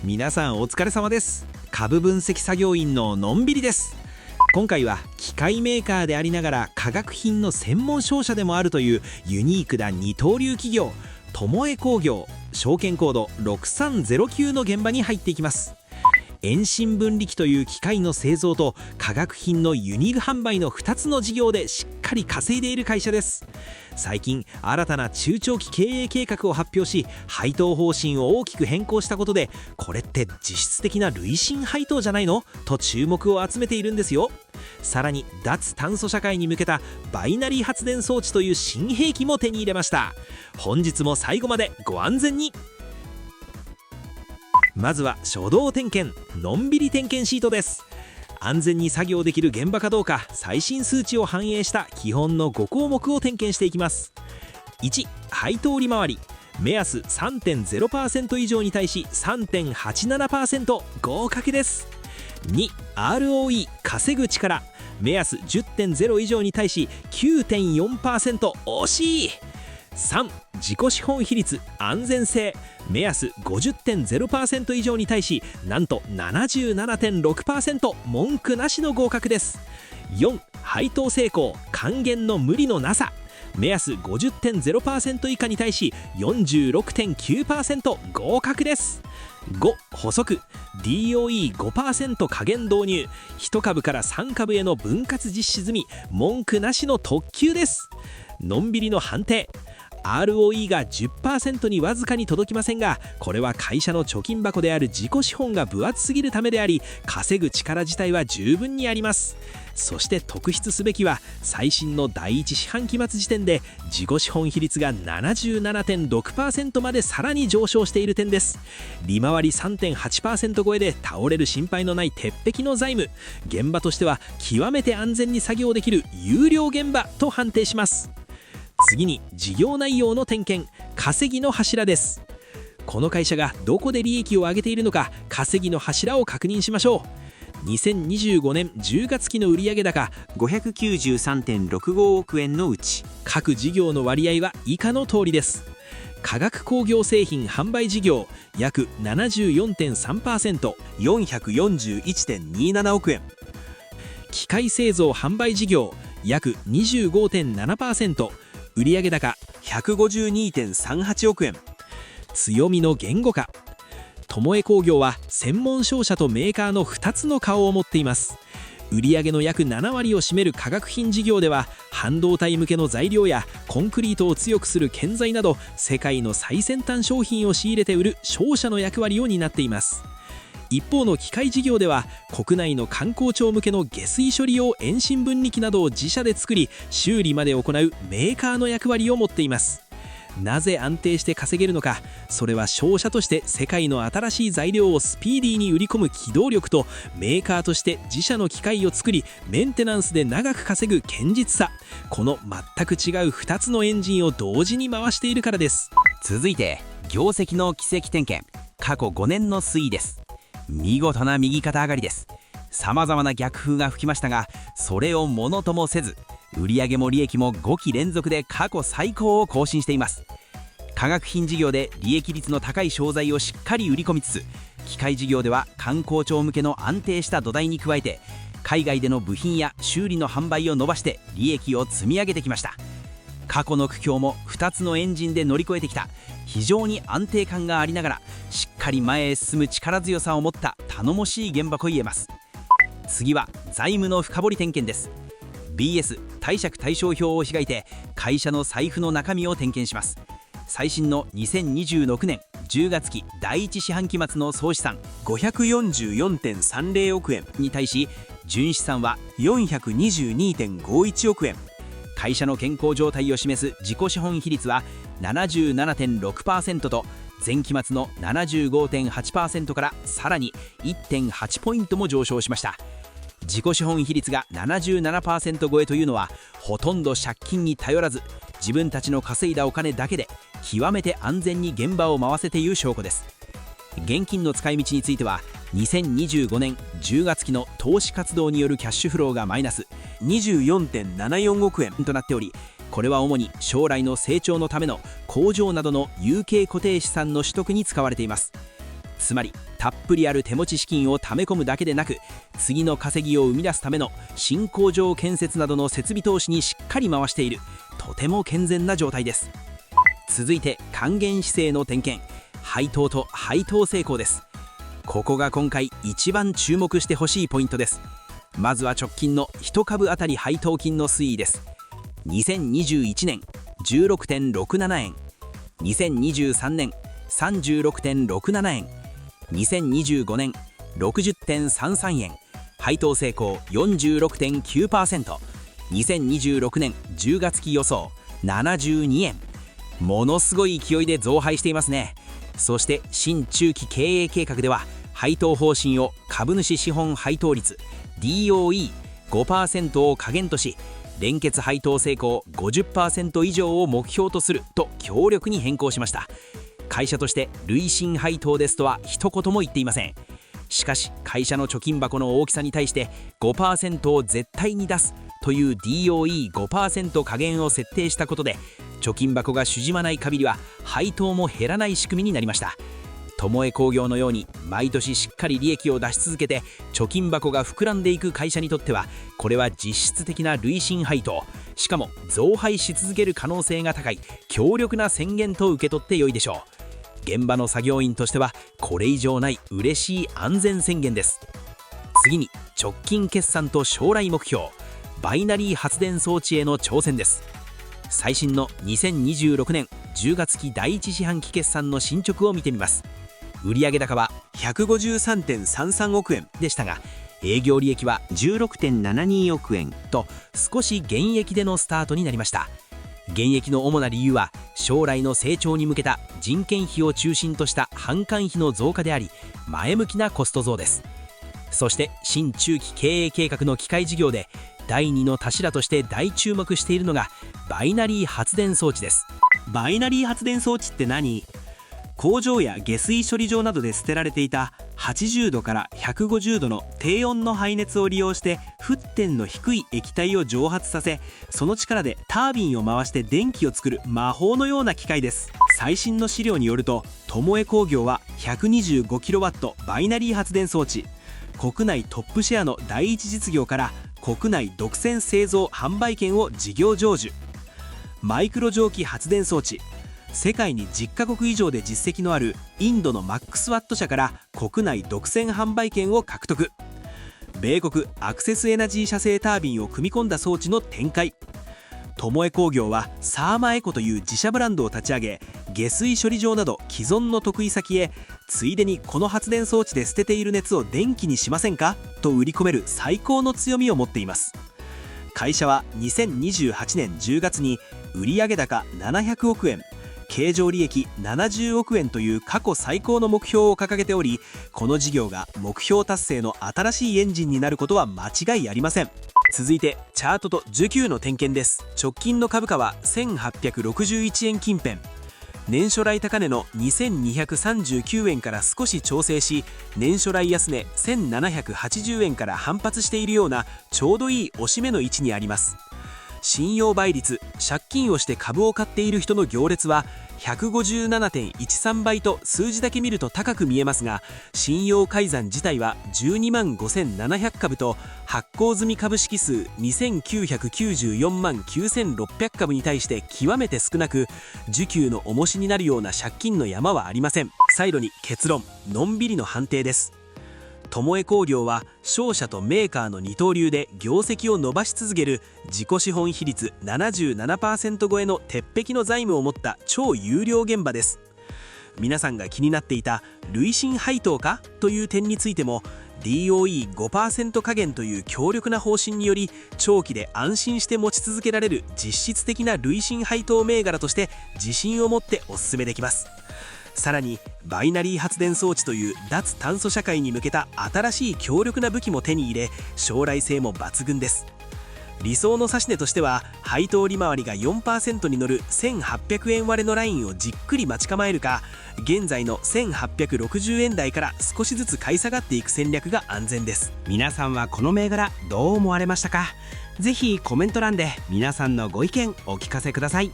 皆さんお疲れ様です。株分析作業員ののんびりです。今回は機械メーカーでありながら化学品の専門商社でもあるというユニークな二刀流企業、友江工業、証券コード6309の現場に入っていきます。遠心分離機という機械の製造と化学品の輸入販売の2つの事業でしっかり稼いでいる会社です。最近新たな中長期経営計画を発表し、配当方針を大きく変更したことで、これって実質的な累進配当じゃないのと注目を集めているんですよ。さらに脱炭素社会に向けたバイナリー発電装置という新兵器も手に入れました。本日も最後までご安全に。まずは初動点検、のんびり点検シートです。安全に作業できる現場かどうか、最新数値を反映した基本の5項目を点検していきます。1、配当利回り、目安 3.0% 以上に対し 3.87%、 合格です。2、ROE 稼ぐ力、目安 10.0 以上に対し 9.4%、 惜しい。3、自己資本比率安全性、目安 50.0% 以上に対しなんと 77.6%、 文句なしの合格です。4、配当成功還元の無理のなさ、目安 50.0% 以下に対し 46.9%、 合格です。5、補足 DOE5% 加減導入、1株から3株への分割実施済み、文句なしの特級です。のんびりの判定、ROE が 10% にわずかに届きませんが、これは会社の貯金箱である自己資本が分厚すぎるためであり、稼ぐ力自体は十分にあります。そして特筆すべきは最新の第1四半期末時点で自己資本比率が 77.6% までさらに上昇している点です。利回り 3.8% 超えで倒れる心配のない鉄壁の財務、現場としては極めて安全に作業できる優良現場と判定します。次に事業内容の点検、稼ぎの柱です。この会社がどこで利益を上げているのか、稼ぎの柱を確認しましょう。2025年10月期の売上高 593.65 億円のうち、各事業の割合は以下の通りです。化学工業製品販売事業約 74.3%、 441.27 億円。機械製造販売事業約 25.7%、売上高 152.38 億円。強みの言語化、友江工業は専門商社とメーカーの2つの顔を持っています。売上の約7割を占める化学品事業では、半導体向けの材料やコンクリートを強くする建材など世界の最先端商品を仕入れて売る商社の役割を担っています。一方の機械事業では、国内の官公庁向けの下水処理用遠心分離機などを自社で作り修理まで行うメーカーの役割を持っています。なぜ安定して稼げるのか、それは商社として世界の新しい材料をスピーディーに売り込む機動力と、メーカーとして自社の機械を作りメンテナンスで長く稼ぐ堅実さ、この全く違う2つのエンジンを同時に回しているからです。続いて業績の軌跡点検、過去5年の推移です。見事な右肩上がりです。様々な逆風が吹きましたが、それをものともせず、売上も利益も5期連続で過去最高を更新しています。化学品事業で利益率の高い商材をしっかり売り込みつつ、機械事業では官公庁向けの安定した土台に加えて、海外での部品や修理の販売を伸ばして利益を積み上げてきました。過去の苦境も2つのエンジンで乗り越えてきた、非常に安定感がありながらしっかり前へ進む力強さを持った頼もしい現場といえます。次は財務の深掘り点検です。 BS 貸借対照表を開いて会社の財布の中身を点検します。最新の2026年10月期第1四半期末の総資産 544.30 億円に対し、純資産は 422.51 億円。会社の健康状態を示す自己資本比率は 77.6% と、前期末の 75.8% からさらに 1.8 ポイントも上昇しました。自己資本比率が 77% 超えというのは、ほとんど借金に頼らず自分たちの稼いだお金だけで極めて安全に現場を回せている証拠です。現金の使い道については、2025年10月期の投資活動によるキャッシュフローがマイナス 24.74 億円となっており、これは主に将来の成長のための工場などの有形固定資産の取得に使われています。つまりたっぷりある手持ち資金を貯め込むだけでなく、次の稼ぎを生み出すための新工場建設などの設備投資にしっかり回している、とても健全な状態です。続いて還元姿勢の点検、配当と配当成功です。ここが今回一番注目してほしいポイントです。まずは直近の1株当たり配当金の推移です。2021年 16.67 円、2023年 36.67 円、2025年 60.33 円、配当成功 46.9%、2026年10月期予想72円。ものすごい勢いで増配していますね。そして新中期経営計画では配当方針を株主資本配当率 DOE5% を下限とし、連結配当成功 50% 以上を目標とすると強力に変更しました。会社として累進配当ですとは一言も言っていません。しかし会社の貯金箱の大きさに対して 5% を絶対に出すという DOE5% 下限を設定したことで、貯金箱が縮まない限りは配当も減らない仕組みになりました。友江工業のように毎年しっかり利益を出し続けて貯金箱が膨らんでいく会社にとっては、これは実質的な累進配当、しかも増配し続ける可能性が高い強力な宣言と受け取ってよいでしょう。現場の作業員としてはこれ以上ない嬉しい安全宣言です。次に直近決算と将来目標、バイナリー発電装置への挑戦です。最新の2026年10月期第1四半期決算の進捗を見てみます。売上高は 153.33 億円でしたが、営業利益は 16.72 億円と少し減益でのスタートになりました。減益の主な理由は将来の成長に向けた人件費を中心とした販管費の増加であり、前向きなコスト増です。そして新中期経営計画の機械事業で第2の柱として大注目しているのがバイナリー発電装置です。バイナリー発電装置って何？工場や下水処理場などで捨てられていた80度から150度の低温の排熱を利用して沸点の低い液体を蒸発させ、その力でタービンを回して電気を作る魔法のような機械です。最新の資料によると、友江工業は 125kW バイナリー発電装置、国内トップシェアの第一実業から国内独占製造販売権を事業成就。マイクロ蒸気発電装置、世界に10カ国以上で実績のあるインドのマックスワット社から国内独占販売権を獲得。米国アクセスエナジー社製タービンを組み込んだ装置の展開。友江工業はサーマエコという自社ブランドを立ち上げ、下水処理場など既存の得意先へついでにこの発電装置で捨てている熱を電気にしませんかと売り込める最高の強みを持っています。会社は2028年10月に売上高700億円、経常利益70億円という過去最高の目標を掲げており、この事業が目標達成の新しいエンジンになることは間違いありません。続いてチャートと需給の点検です。直近の株価は1861円近辺、年初来高値の2239円から少し調整し、年初来安値1780円から反発しているようなちょうどいい押し目の位置にあります。信用倍率、借金をして株を買っている人の行列は 157.13 倍と数字だけ見ると高く見えますが、信用改ざん自体は12万5700株と発行済み株式数2994万9600株に対して極めて少なく、需給の重しになるような借金の山はありません。最後に結論、のんびりの判定です。友江工業は商社とメーカーの二刀流で業績を伸ばし続ける自己資本比率 77% 超えの鉄壁の財務を持った超優良現場です。皆さんが気になっていた累進配当かという点についても DOE5% 下限という強力な方針により、長期で安心して持ち続けられる実質的な累進配当銘柄として自信を持ってお勧めできます。さらにバイナリー発電装置という脱炭素社会に向けた新しい強力な武器も手に入れ、将来性も抜群です。理想の指値としては配当利回りが 4% に乗る1800円割れのラインをじっくり待ち構えるか、現在の1860円台から少しずつ買い下がっていく戦略が安全です。皆さんはこの銘柄どう思われましたか？ぜひコメント欄で皆さんのご意見お聞かせください。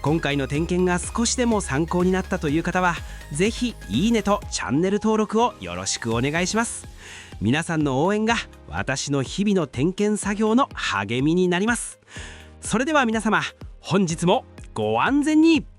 今回の点検が少しでも参考になったという方はぜひいいねとチャンネル登録をよろしくお願いします。皆さんの応援が私の日々の点検作業の励みになります。それでは皆様、本日もご安全に。